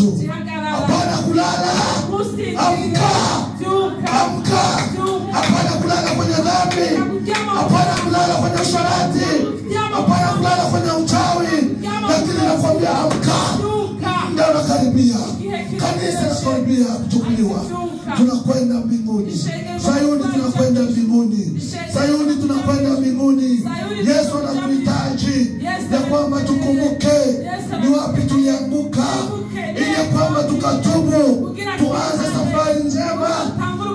tu. Hapana kulala. Amka. Amka. Hapana kulala kwenye dhambi. Hapana kulala kwenye usharati. Hapana kulala kwenye uchawi. Lakini nakwambia amka. Ndio nakaribia. Kanisa nakaribia kuchukuliwa. Tunakwenda mbinguni. Sayuni tunakwenda mbinguni. Sayuni tunakwenda mbinguni. Yesu anatuhitaji ya kwamba tukumbuke ni wapi tulianguka, ili kwamba tukatubu, tuanze safari njema,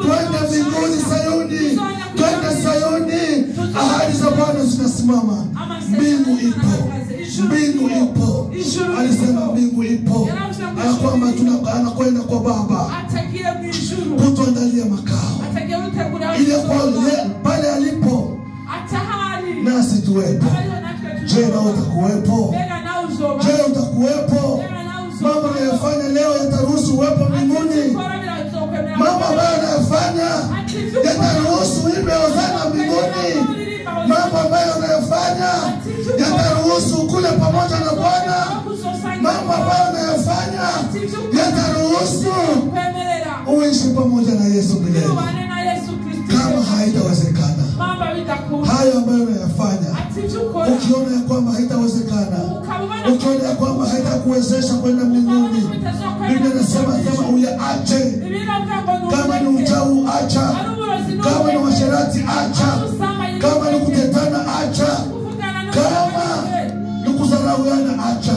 twende mbinguni. Sayuni, twende Sayuni. Ahadi za Bwana zinasimama. Mbingu ipo. Mbingu ipo. Alisema mbingu ipo. Kwamba anakwenda kwa Baba kutuandalia makao, ili pale alipo nasi tuwepo. Je, na utakuwepo? Je, utakuwepo? Mambo yanayofanya leo yataruhusu uwepo mbinguni. Mambo ambayo yanayofanya yataruhusu ibe ozana mbinguni. Mambo ambayo yanayofanya yataruhusu kule pamoja na Bwana. Mambo ambayo yanayofanya yataruhusu uishi pamoja na Yesu milele. Kama haitawezekana hayo ambayo unayafanya, ukiona ya kwamba haitawezekana, ukiona ya kwamba haitakuwezesha kwenda mbinguni, Biblia inasema kama uyaache. Kama ni uchawi acha, kama ni washerati acha, kama ni kutetana acha, kama ni kudharauana acha,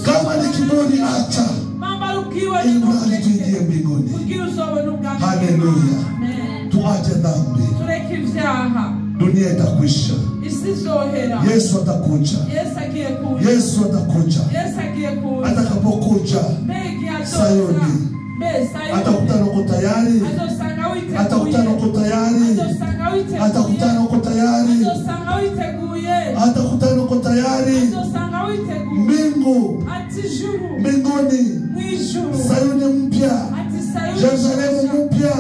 kama ni kiburi acha, ili mradi tuingie mbinguni. Haleluya. Tuache dhambi. Dunia itakwisha. Yesu atakuja. Yesu atakuja. Atakapokuja Sayuni, atakutana uko tayari. Atakutana uko tayari. Atakutana uko tayari. Atakutana uko tayari. Mbingu, mbinguni, Sayuni mpya, Yerusalemu mpya,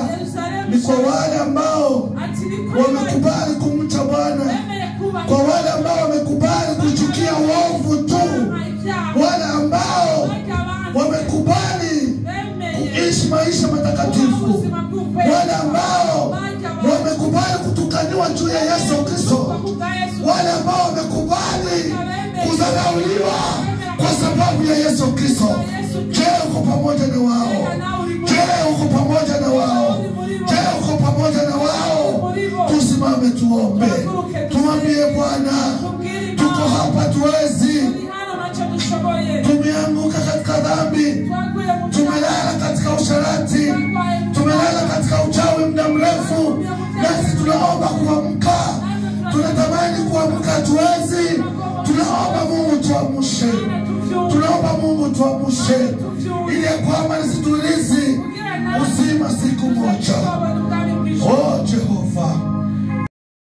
ni kwa wale ambao wamekubali kumcha Bwana, kwa wale ambao wamekubali kuchukia uovu tu, wale ambao wamekubali kuishi maisha matakatifu, wale ambao wamekubali kutukaniwa juu ya Yesu Kristo, wale ambao wamekubali kudharauliwa kwa sababu ya Yesu Kristo. Je, uko pamoja na wao? Je, uko pamoja na wao? Je, uko pamoja na wao? Tusimame tuombe. Tumwambie Bwana, tuko hapa tuwezi. Tumeanguka katika dhambi. Tumelala katika usharati. Tumelala katika uchawi muda mrefu. Nasi tunaomba kuamka. Tunatamani kuamka tuwezi. Tunaomba Mungu tuamshe. Tunaomba Mungu tuamshe, ili kwamba nasi